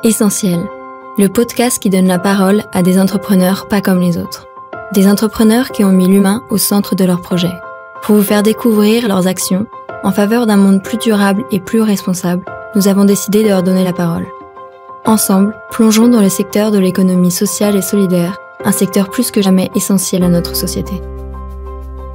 Essentiel, le podcast qui donne la parole à des entrepreneurs pas comme les autres. Des entrepreneurs qui ont mis l'humain au centre de leur projet. Pour vous faire découvrir leurs actions en faveur d'un monde plus durable et plus responsable, nous avons décidé de leur donner la parole. Ensemble, plongeons dans le secteur de l'économie sociale et solidaire, un secteur plus que jamais essentiel à notre société.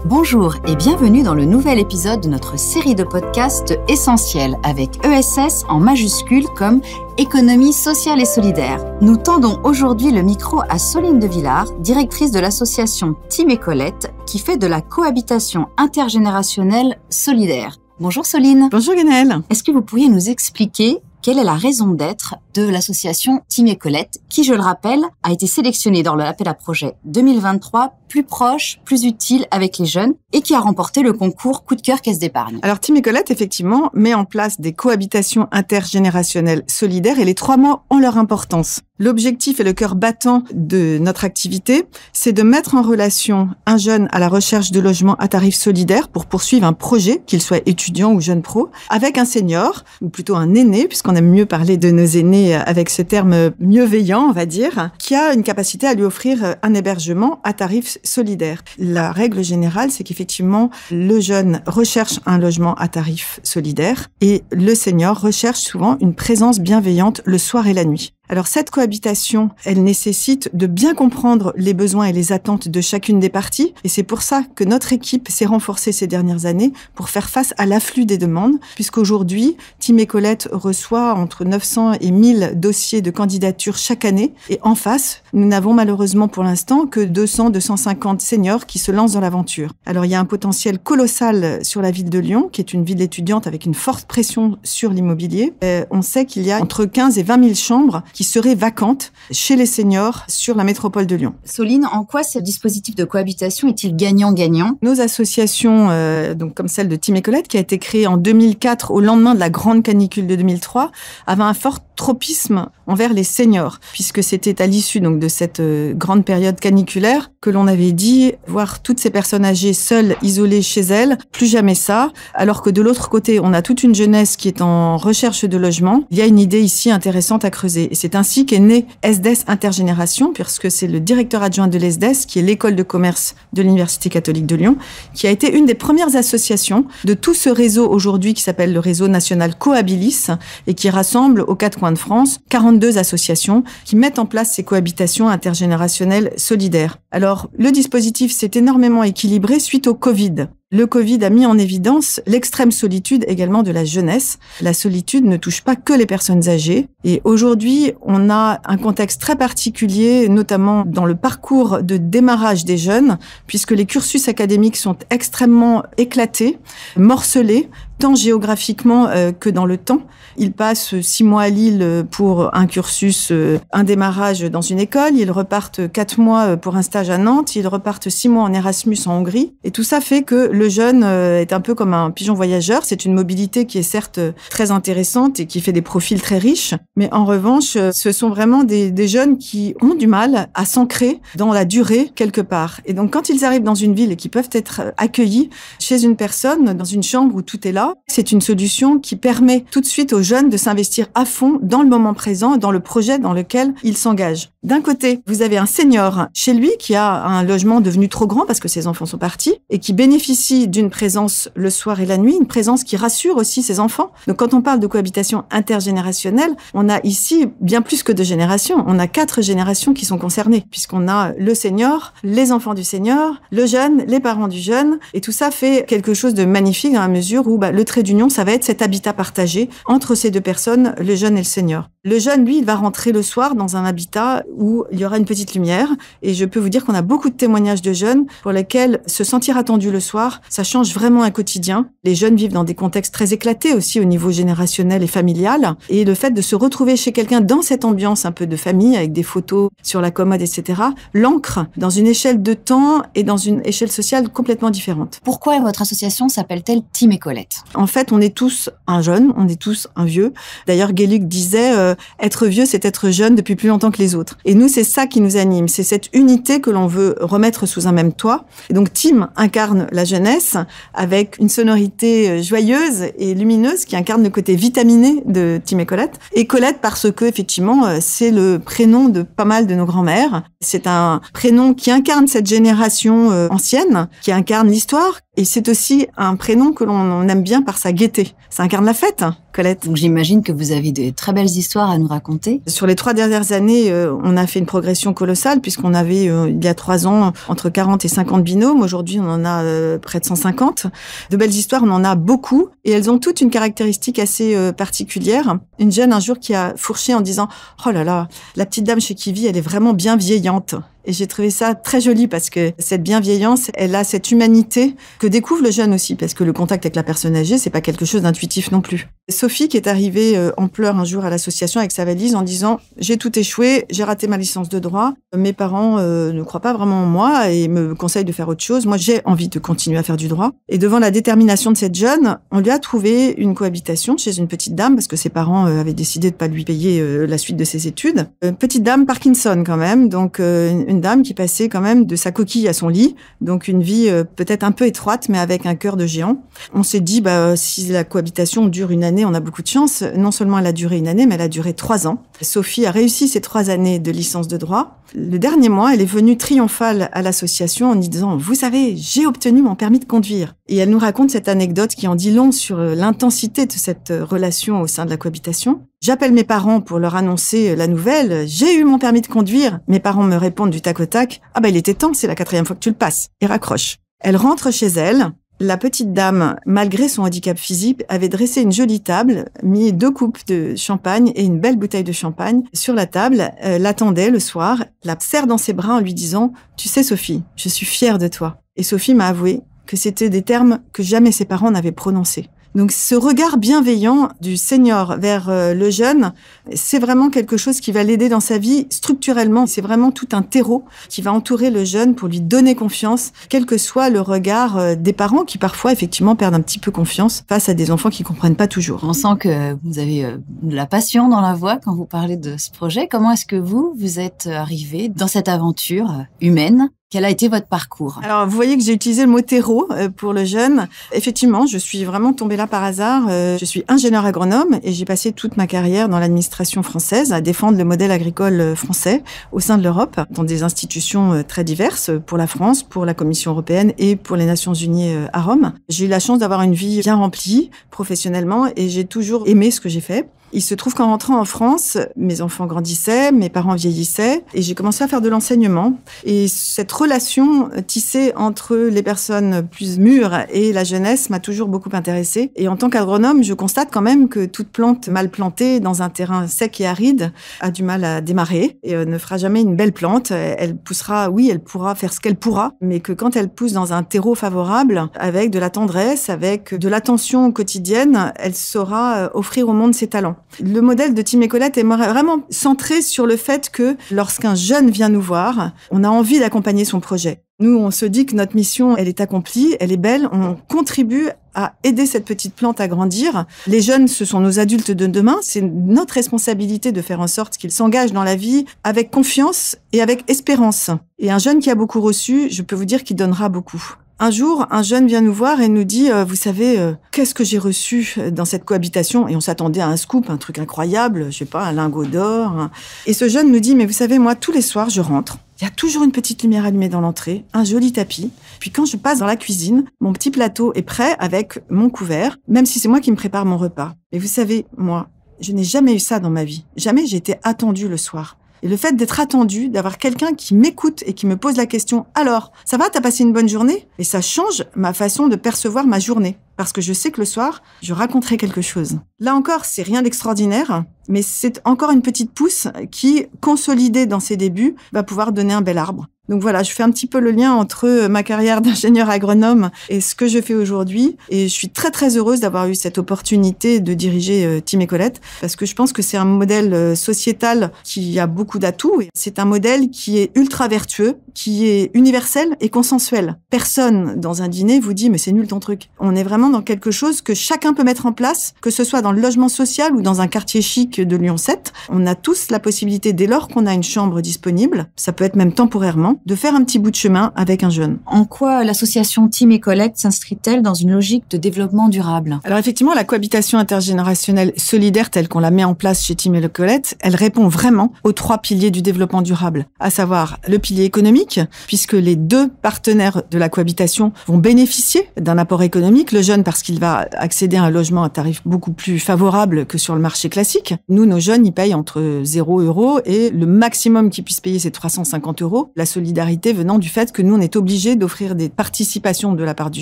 Bonjour et bienvenue dans le nouvel épisode de notre série de podcasts Essentiel avec ESS en majuscule comme Économie sociale et solidaire. Nous tendons aujourd'hui le micro à Soline de Villard, directrice de l'association Tim et Colette, qui fait de la cohabitation intergénérationnelle solidaire. Bonjour Soline. Bonjour Guenelle. Est-ce que vous pourriez nous expliquer quelle est la raison d'être de l'association Tim et Colette, qui, je le rappelle, a été sélectionnée dans l'appel à projet 2023 plus proche, plus utile avec les jeunes et qui a remporté le concours Coup de cœur Caisse d'épargne. Alors Tim et Colette, effectivement, met en place des cohabitations intergénérationnelles solidaires et les 3 mots ont leur importance. L'objectif et le cœur battant de notre activité, c'est de mettre en relation un jeune à la recherche de logements à tarif solidaire pour poursuivre un projet, qu'il soit étudiant ou jeune pro, avec un senior, ou plutôt un aîné, puisqu'on aime mieux parler de nos aînés avec ce terme mieuxveillant, on va dire, qui a une capacité à lui offrir un hébergement à tarif solidaire. La règle générale, c'est qu'effectivement, le jeune recherche un logement à tarif solidaire et le senior recherche souvent une présence bienveillante le soir et la nuit. Alors cette cohabitation, elle nécessite de bien comprendre les besoins et les attentes de chacune des parties et c'est pour ça que notre équipe s'est renforcée ces dernières années pour faire face à l'afflux des demandes puisqu'aujourd'hui, Tim et Colette reçoit entre 900 et 1000 dossiers de candidature chaque année et en face, nous n'avons malheureusement pour l'instant que 200-250 seniors qui se lancent dans l'aventure. Alors il y a un potentiel colossal sur la ville de Lyon qui est une ville étudiante avec une forte pression sur l'immobilier. On sait qu'il y a entre 15 et 20 000 chambres qui seraient vacantes chez les seniors sur la métropole de Lyon. Soline, en quoi ce dispositif de cohabitation est-il gagnant-gagnant ? Nos associations, donc comme celle de Tim et Colette, qui a été créée en 2004 au lendemain de la grande canicule de 2003, avaient un fort tropisme envers les seniors, puisque c'était à l'issue donc de cette grande période caniculaire que l'on avait dit voir toutes ces personnes âgées seules, isolées chez elles, plus jamais ça, alors que de l'autre côté, on a toute une jeunesse qui est en recherche de logement. Il y a une idée ici intéressante à creuser. Et c'est ainsi qu'est né SDS Intergénération, puisque c'est le directeur adjoint de l'ESDES, qui est l'école de commerce de l'Université catholique de Lyon, qui a été une des premières associations de tout ce réseau aujourd'hui qui s'appelle le réseau national Cohabilis et qui rassemble aux 4 coins de France 42 associations qui mettent en place ces cohabitations intergénérationnelles solidaires. Alors, le dispositif s'est énormément équilibré suite au Covid. Le Covid a mis en évidence l'extrême solitude également de la jeunesse. La solitude ne touche pas que les personnes âgées. Et aujourd'hui, on a un contexte très particulier, notamment dans le parcours de démarrage des jeunes, puisque les cursus académiques sont extrêmement éclatés, morcelés, tant géographiquement que dans le temps. Ils passent 6 mois à Lille pour un cursus, un démarrage dans une école. Ils repartent 4 mois pour un stage à Nantes. Ils repartent 6 mois en Erasmus en Hongrie. Et tout ça fait que le jeune est un peu comme un pigeon voyageur. C'est une mobilité qui est certes très intéressante et qui fait des profils très riches. Mais en revanche, ce sont vraiment des jeunes qui ont du mal à s'ancrer dans la durée quelque part. Et donc quand ils arrivent dans une ville et qui peuvent être accueillis chez une personne, dans une chambre où tout est là, c'est une solution qui permet tout de suite aux jeunes de s'investir à fond dans le moment présent, dans le projet dans lequel ils s'engagent. D'un côté, vous avez un senior chez lui qui a un logement devenu trop grand parce que ses enfants sont partis et qui bénéficie d'une présence le soir et la nuit, une présence qui rassure aussi ses enfants. Donc quand on parle de cohabitation intergénérationnelle, on a ici bien plus que 2 générations. On a 4 générations qui sont concernées puisqu'on a le senior, les enfants du senior, le jeune, les parents du jeune et tout ça fait quelque chose de magnifique dans la mesure où le trait d'union, ça va être cet habitat partagé entre ces 2 personnes, le jeune et le senior. Le jeune, lui, il va rentrer le soir dans un habitat où il y aura une petite lumière. Et je peux vous dire qu'on a beaucoup de témoignages de jeunes pour lesquels se sentir attendu le soir, ça change vraiment un quotidien. Les jeunes vivent dans des contextes très éclatés aussi au niveau générationnel et familial. Et le fait de se retrouver chez quelqu'un dans cette ambiance un peu de famille, avec des photos sur la commode, etc., l'ancre dans une échelle de temps et dans une échelle sociale complètement différente. Pourquoi votre association s'appelle-t-elle Tim et Colette ? En fait, on est tous un jeune, on est tous un vieux. D'ailleurs, Gueluc disait être vieux, c'est être jeune depuis plus longtemps que les autres. Et nous, c'est ça qui nous anime, c'est cette unité que l'on veut remettre sous un même toit. Et donc Tim incarne la jeunesse avec une sonorité joyeuse et lumineuse qui incarne le côté vitaminé de Tim et Colette. Et Colette parce que effectivement, c'est le prénom de pas mal de nos grands-mères. C'est un prénom qui incarne cette génération ancienne, qui incarne l'histoire. Et c'est aussi un prénom que l'on aime bien par sa gaieté. Ça incarne la fête, Colette. Donc j'imagine que vous avez de très belles histoires à nous raconter. Sur les 3 dernières années, on a fait une progression colossale puisqu'on avait, il y a 3 ans, entre 40 et 50 binômes. Aujourd'hui, on en a près de 150. De belles histoires, on en a beaucoup. Et elles ont toutes une caractéristique assez particulière. Une jeune, un jour, qui a fourché en disant « Oh là là, la petite dame chez qui vit, elle est vraiment bien vieillante ». Et j'ai trouvé ça très joli parce que cette bienveillance, elle a cette humanité que découvre le jeune aussi, parce que le contact avec la personne âgée, c'est pas quelque chose d'intuitif non plus. Sophie, qui est arrivée en pleurs un jour à l'association avec sa valise en disant « J'ai tout échoué, j'ai raté ma licence de droit, mes parents ne croient pas vraiment en moi et me conseillent de faire autre chose. Moi, j'ai envie de continuer à faire du droit. » Et devant la détermination de cette jeune, on lui a trouvé une cohabitation chez une petite dame, parce que ses parents avaient décidé de pas lui payer la suite de ses études. Petite dame Parkinson quand même, donc une dame qui passait quand même de sa coquille à son lit, donc une vie peut-être un peu étroite, mais avec un cœur de géant. On s'est dit, si la cohabitation dure une année, on a beaucoup de chance. Non seulement elle a duré une année, mais elle a duré 3 ans. Sophie a réussi ses 3 années de licence de droit. Le dernier mois, elle est venue triomphale à l'association en disant « Vous savez, j'ai obtenu mon permis de conduire ». Et elle nous raconte cette anecdote qui en dit long sur l'intensité de cette relation au sein de la cohabitation. J'appelle mes parents pour leur annoncer la nouvelle. J'ai eu mon permis de conduire. Mes parents me répondent du tac au tac. Ah il était temps, c'est la 4e fois que tu le passes. Et raccroche. Elle rentre chez elle. La petite dame, malgré son handicap physique, avait dressé une jolie table, mis 2 coupes de champagne et une belle bouteille de champagne sur la table, l'attendait le soir, la serre dans ses bras en lui disant « Tu sais Sophie, je suis fière de toi ». Et Sophie m'a avoué que c'était des termes que jamais ses parents n'avaient prononcés. Donc ce regard bienveillant du senior vers le jeune, c'est vraiment quelque chose qui va l'aider dans sa vie structurellement. C'est vraiment tout un terreau qui va entourer le jeune pour lui donner confiance, quel que soit le regard des parents qui parfois effectivement perdent un petit peu confiance face à des enfants qui comprennent pas toujours. On sent que vous avez de la passion dans la voix quand vous parlez de ce projet. Comment est-ce que vous êtes arrivé dans cette aventure humaine ? Quel a été votre parcours? Alors, vous voyez que j'ai utilisé le mot terreau pour le jeune. Effectivement, je suis vraiment tombée là par hasard. Je suis ingénieure agronome et j'ai passé toute ma carrière dans l'administration française à défendre le modèle agricole français au sein de l'Europe, dans des institutions très diverses pour la France, pour la Commission européenne et pour les Nations Unies à Rome. J'ai eu la chance d'avoir une vie bien remplie professionnellement et j'ai toujours aimé ce que j'ai fait. Il se trouve qu'en rentrant en France, mes enfants grandissaient, mes parents vieillissaient et j'ai commencé à faire de l'enseignement. Et cette relation tissée entre les personnes plus mûres et la jeunesse m'a toujours beaucoup intéressée. Et en tant qu'agronome, je constate quand même que toute plante mal plantée dans un terrain sec et aride a du mal à démarrer et ne fera jamais une belle plante. Elle poussera, oui, elle pourra faire ce qu'elle pourra, mais que quand elle pousse dans un terreau favorable, avec de la tendresse, avec de l'attention quotidienne, elle saura offrir au monde ses talents. Le modèle de Tim et Colette est vraiment centré sur le fait que lorsqu'un jeune vient nous voir, on a envie d'accompagner son projet. Nous, on se dit que notre mission, elle est accomplie, elle est belle, on contribue à aider cette petite plante à grandir. Les jeunes, ce sont nos adultes de demain, c'est notre responsabilité de faire en sorte qu'ils s'engagent dans la vie avec confiance et avec espérance. Et un jeune qui a beaucoup reçu, je peux vous dire qu'il donnera beaucoup. Un jour, un jeune vient nous voir et nous dit « Vous savez, qu'est-ce que j'ai reçu dans cette cohabitation ?» Et on s'attendait à un scoop, un truc incroyable, je sais pas, un lingot d'or. Et ce jeune nous dit « Mais vous savez, moi, tous les soirs, je rentre. Il y a toujours une petite lumière allumée dans l'entrée, un joli tapis. Puis quand je passe dans la cuisine, mon petit plateau est prêt avec mon couvert, même si c'est moi qui me prépare mon repas. Et vous savez, moi, je n'ai jamais eu ça dans ma vie. Jamais j'ai été attendue le soir. » Et le fait d'être attendu, d'avoir quelqu'un qui m'écoute et qui me pose la question « Alors, ça va, t'as passé une bonne journée ?» Et ça change ma façon de percevoir ma journée. Parce que je sais que le soir, je raconterai quelque chose. Là encore, c'est rien d'extraordinaire, mais c'est encore une petite pousse qui, consolidée dans ses débuts, va pouvoir donner un bel arbre. Donc voilà, je fais un petit peu le lien entre ma carrière d'ingénieur agronome et ce que je fais aujourd'hui. Et je suis très très heureuse d'avoir eu cette opportunité de diriger Tim et Colette, parce que je pense que c'est un modèle sociétal qui a beaucoup d'atouts. C'est un modèle qui est ultra vertueux, qui est universel et consensuel. Personne dans un dîner vous dit « mais c'est nul ton truc ». On est vraiment dans quelque chose que chacun peut mettre en place, que ce soit dans le logement social ou dans un quartier chic de Lyon 7. On a tous la possibilité, dès lors qu'on a une chambre disponible, ça peut être même temporairement, de faire un petit bout de chemin avec un jeune. En quoi l'association Tim et Colette s'inscrit-elle dans une logique de développement durable ? Alors effectivement, la cohabitation intergénérationnelle solidaire telle qu'on la met en place chez Tim et Colette, elle répond vraiment aux 3 piliers du développement durable, à savoir le pilier économique, puisque les 2 partenaires de la cohabitation vont bénéficier d'un apport économique. Le jeune parce qu'il va accéder à un logement à tarif beaucoup plus favorable que sur le marché classique. Nous, nos jeunes, ils payent entre 0 € et le maximum qu'ils puissent payer, c'est 350 €. La solidarité venant du fait que nous, on est obligés d'offrir des participations de la part du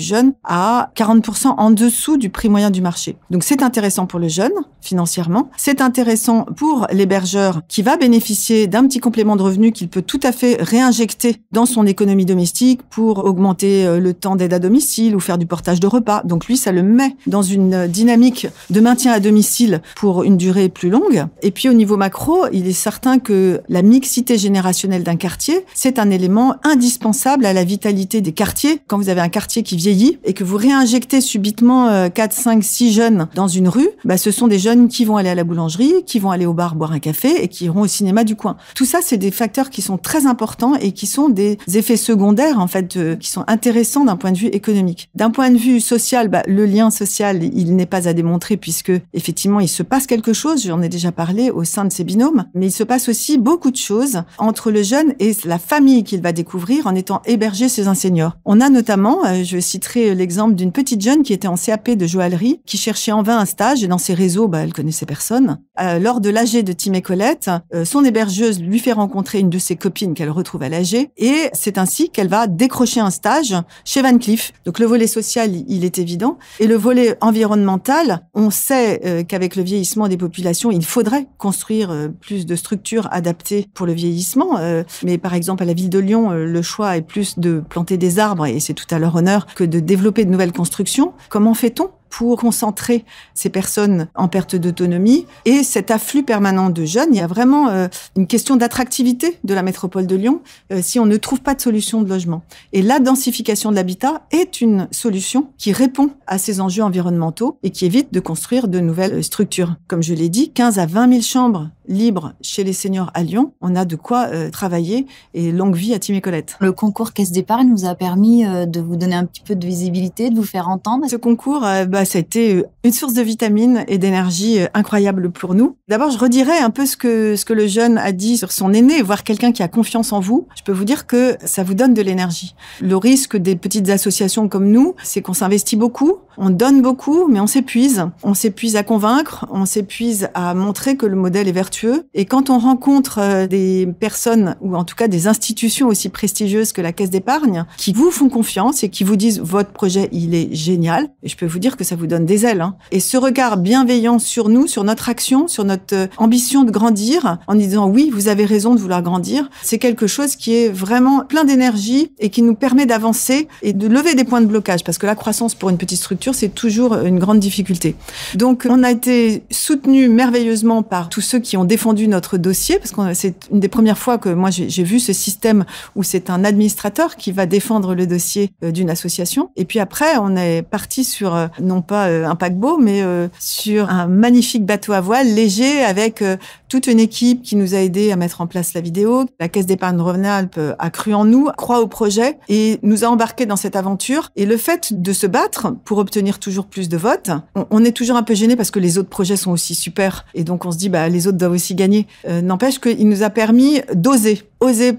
jeune à 40% en dessous du prix moyen du marché. Donc c'est intéressant pour le jeune, financièrement. C'est intéressant pour l'hébergeur qui va bénéficier d'un petit complément de revenu qu'il peut tout à fait réinjecter dans son économie domestique pour augmenter le temps d'aide à domicile ou faire du portage de repas. Donc lui, ça le met dans une dynamique de maintien à domicile pour une durée plus longue. Et puis au niveau macro, il est certain que la mixité générationnelle d'un quartier, c'est un élément indispensable à la vitalité des quartiers. Quand vous avez un quartier qui vieillit et que vous réinjectez subitement 4, 5, 6 jeunes dans une rue, ce sont des jeunes qui vont aller à la boulangerie, qui vont aller au bar boire un café et qui iront au cinéma du coin. Tout ça, c'est des facteurs qui sont très importants et qui sont des effets secondaires, en fait, qui sont intéressants d'un point de vue économique. D'un point de vue social, le lien social, il n'est pas à démontrer puisque, effectivement, il se passe quelque chose, j'en ai déjà parlé, au sein de ces binômes, mais il se passe aussi beaucoup de choses entre le jeune et la famille qu'il va découvrir en étant hébergé chez un senior. On a notamment, je citerai l'exemple d'une petite jeune qui était en CAP de joaillerie, qui cherchait en vain un stage et dans ses réseaux, elle connaissait personne. Lors de l'AG de Tim et Colette, son hébergeuse lui fait rencontrer une de ses copines qu'elle retrouve à l'AG et c'est ainsi qu'elle va décrocher un stage chez Van Cleef. Donc le volet social, il est évident. Et le volet environnemental, on sait qu'avec le vieillissement des populations, il faudrait construire plus de structures adaptées pour le vieillissement. Mais par exemple, à la ville de Lyon, le choix est plus de planter des arbres, et c'est tout à leur honneur, que de développer de nouvelles constructions. Comment fait-on pour concentrer ces personnes en perte d'autonomie et cet afflux permanent de jeunes? Il y a vraiment une question d'attractivité de la métropole de Lyon si on ne trouve pas de solution de logement. Et la densification de l'habitat est une solution qui répond à ces enjeux environnementaux et qui évite de construire de nouvelles structures. Comme je l'ai dit, 15 à 20 000 chambres libres chez les seniors à Lyon, on a de quoi travailler, et longue vie à Tim et Colette. Le concours Caisse d'épargne nous a permis de vous donner un petit peu de visibilité, de vous faire entendre. Ce concours, ça a été une source de vitamines et d'énergie incroyable pour nous. D'abord, je redirais un peu ce que le jeune a dit sur son aîné, voir quelqu'un qui a confiance en vous. Je peux vous dire que ça vous donne de l'énergie. Le risque des petites associations comme nous, c'est qu'on s'investit beaucoup, on donne beaucoup, mais on s'épuise. On s'épuise à convaincre, on s'épuise à montrer que le modèle est vertueux. Et quand on rencontre des personnes, ou en tout cas des institutions aussi prestigieuses que la Caisse d'épargne, qui vous font confiance et qui vous disent « votre projet, il est génial », et je peux vous dire que ça vous donne des ailes. Et ce regard bienveillant sur nous, sur notre action, sur notre ambition de grandir, en disant « oui, vous avez raison de vouloir grandir », c'est quelque chose qui est vraiment plein d'énergie et qui nous permet d'avancer et de lever des points de blocage, parce que la croissance pour une petite structure, c'est toujours une grande difficulté. Donc, on a été soutenus merveilleusement par tous ceux qui ont défendu notre dossier, parce que c'est une des premières fois que moi j'ai vu ce système où c'est un administrateur qui va défendre le dossier d'une association. Et puis après, on est parti sur non pas un paquebot, mais sur un magnifique bateau à voile léger avec toute une équipe qui nous a aidés à mettre en place la vidéo. La Caisse d'épargne Rhône-Alpes a cru en nous, croit au projet et nous a embarqués dans cette aventure. Et le fait de se battre pour obtenir toujours plus de votes, on est toujours un peu gêné parce que les autres projets sont aussi super. Et donc on se dit, les autres doivent aussi gagner. N'empêche qu'il nous a permis d'oser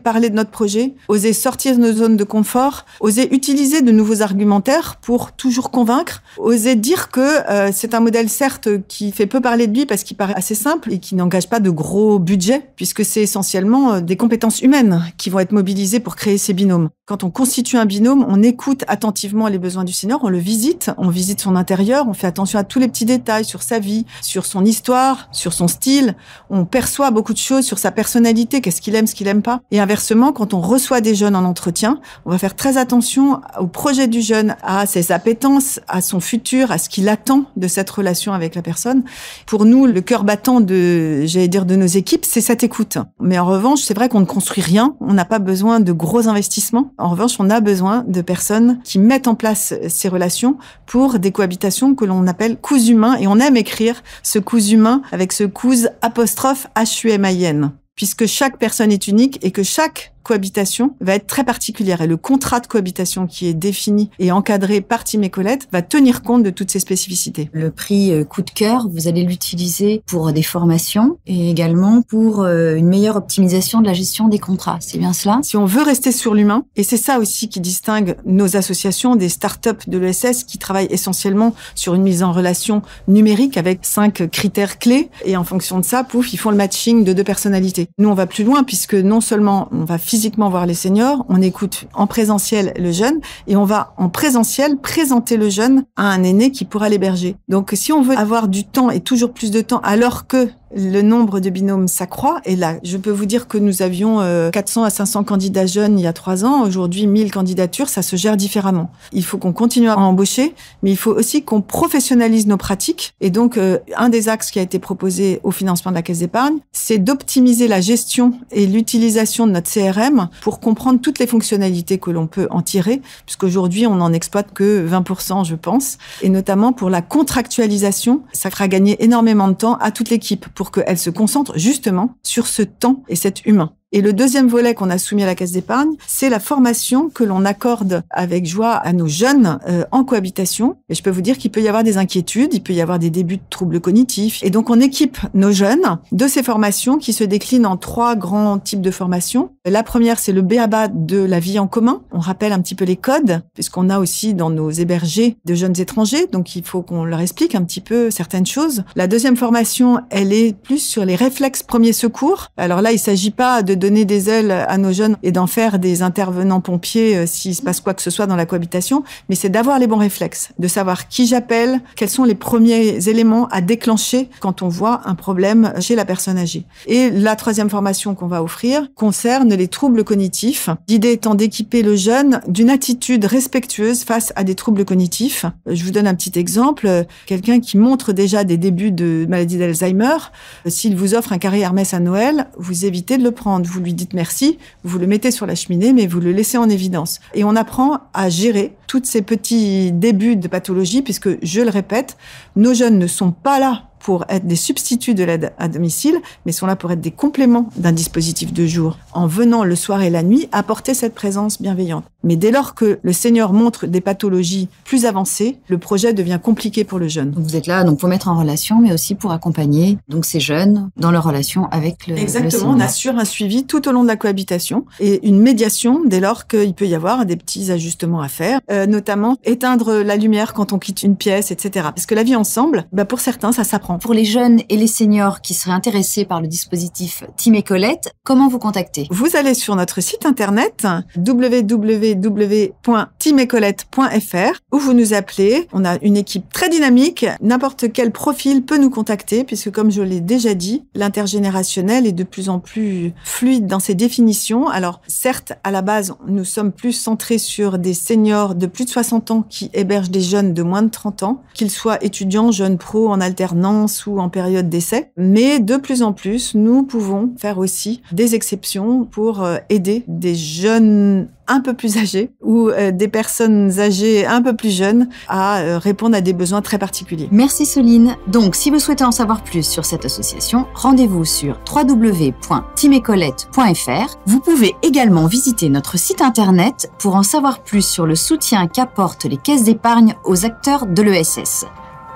parler de notre projet, oser sortir de nos zones de confort, oser utiliser de nouveaux argumentaires pour toujours convaincre, oser dire que c'est un modèle certes qui fait peu parler de lui parce qu'il paraît assez simple et qui n'engage pas de gros budget, puisque c'est essentiellement des compétences humaines qui vont être mobilisées pour créer ces binômes. Quand on constitue un binôme, on écoute attentivement les besoins du senior, on le visite, on visite son intérieur, on fait attention à tous les petits détails sur sa vie, sur son histoire, sur son style, on perçoit beaucoup de choses sur sa personnalité, qu'est-ce qu'il aime, ce qu'il aime pas. pas. Et inversement, quand on reçoit des jeunes en entretien, on va faire très attention au projet du jeune, à ses appétences, à son futur, à ce qu'il attend de cette relation avec la personne. Pour nous, le cœur battant de nos équipes, c'est cette écoute. Mais en revanche, c'est vrai qu'on ne construit rien. On n'a pas besoin de gros investissements. En revanche, on a besoin de personnes qui mettent en place ces relations pour des cohabitations que l'on appelle coups humains. Et on aime écrire ce coups humain avec ce coups apostrophe HUMAIN. Puisque chaque personne est unique et que chaque cohabitation va être très particulière. Et le contrat de cohabitation qui est défini et encadré par Tim et Colette va tenir compte de toutes ces spécificités. Le prix coup de cœur, vous allez l'utiliser pour des formations et également pour une meilleure optimisation de la gestion des contrats. C'est bien cela? Si on veut rester sur l'humain, et c'est ça aussi qui distingue nos associations des startups de l'ESS qui travaillent essentiellement sur une mise en relation numérique avec 5 critères clés. Et en fonction de ça, pouf, ils font le matching de 2 personnalités. Nous, on va plus loin puisque non seulement on va physiquement voir les seniors, on écoute en présentiel le jeune et on va en présentiel présenter le jeune à un aîné qui pourra l'héberger. Donc si on veut avoir du temps et toujours plus de temps alors que le nombre de binômes s'accroît, et là, je peux vous dire que nous avions 400 à 500 candidats jeunes il y a 3 ans. Aujourd'hui, 1000 candidatures, ça se gère différemment. Il faut qu'on continue à embaucher, mais il faut aussi qu'on professionnalise nos pratiques. Et donc, un des axes qui a été proposé au financement de la Caisse d'épargne, c'est d'optimiser la gestion et l'utilisation de notre CRM pour comprendre toutes les fonctionnalités que l'on peut en tirer, puisqu'aujourd'hui, on n'en exploite que 20%, je pense. Et notamment pour la contractualisation, ça fera gagner énormément de temps à toute l'équipe pour qu'elle se concentre justement sur ce temps et cet humain. Et le deuxième volet qu'on a soumis à la Caisse d'épargne, c'est la formation que l'on accorde avec joie à nos jeunes en cohabitation. Et je peux vous dire qu'il peut y avoir des inquiétudes, il peut y avoir des débuts de troubles cognitifs. Et donc, on équipe nos jeunes de ces formations qui se déclinent en 3 grands types de formations. La première, c'est le b.a.-ba de la vie en commun. On rappelle un petit peu les codes, puisqu'on a aussi dans nos hébergés de jeunes étrangers. Donc, il faut qu'on leur explique un petit peu certaines choses. La deuxième formation, elle est plus sur les réflexes premiers secours. Alors là, il s'agit pas de donner des ailes à nos jeunes et d'en faire des intervenants pompiers s'il se passe quoi que ce soit dans la cohabitation, mais c'est d'avoir les bons réflexes, de savoir qui j'appelle, quels sont les premiers éléments à déclencher quand on voit un problème chez la personne âgée. Et la troisième formation qu'on va offrir concerne les troubles cognitifs. L'idée étant d'équiper le jeune d'une attitude respectueuse face à des troubles cognitifs. Je vous donne un petit exemple. Quelqu'un qui montre déjà des débuts de maladie d'Alzheimer, s'il vous offre un carré Hermès à Noël, vous évitez de le prendre. Vous lui dites merci, vous le mettez sur la cheminée, mais vous le laissez en évidence. Et on apprend à gérer tous ces petits débuts de pathologie, puisque, je le répète, nos jeunes ne sont pas là pour être des substituts de l'aide à domicile, mais sont là pour être des compléments d'un dispositif de jour. En venant le soir et la nuit, apporter cette présence bienveillante. Mais dès lors que le senior montre des pathologies plus avancées, le projet devient compliqué pour le jeune. Vous êtes là donc pour mettre en relation, mais aussi pour accompagner donc ces jeunes dans leur relation avec le Exactement, on assure un suivi tout au long de la cohabitation et une médiation dès lors qu'il peut y avoir des petits ajustements à faire, notamment éteindre la lumière quand on quitte une pièce, etc. Parce que la vie ensemble, pour certains, ça s'apprend. Pour les jeunes et les seniors qui seraient intéressés par le dispositif Tim et Colette, comment vous contacter? Vous allez sur notre site internet www.timetcolette.fr où vous nous appelez. On a une équipe très dynamique. N'importe quel profil peut nous contacter puisque, comme je l'ai déjà dit, l'intergénérationnel est de plus en plus fluide dans ses définitions. Alors, certes, à la base, nous sommes plus centrés sur des seniors de plus de 60 ans qui hébergent des jeunes de moins de 30 ans, qu'ils soient étudiants, jeunes pros, en alternance ou en période d'essai. Mais de plus en plus, nous pouvons faire aussi des exceptions pour aider des jeunes un peu plus âgés ou des personnes âgées un peu plus jeunes à répondre à des besoins très particuliers. Merci Soline. Donc, si vous souhaitez en savoir plus sur cette association, rendez-vous sur www.timetcolette.fr. Vous pouvez également visiter notre site internet pour en savoir plus sur le soutien qu'apportent les caisses d'épargne aux acteurs de l'ESS.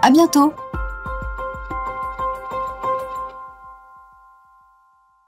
À bientôt!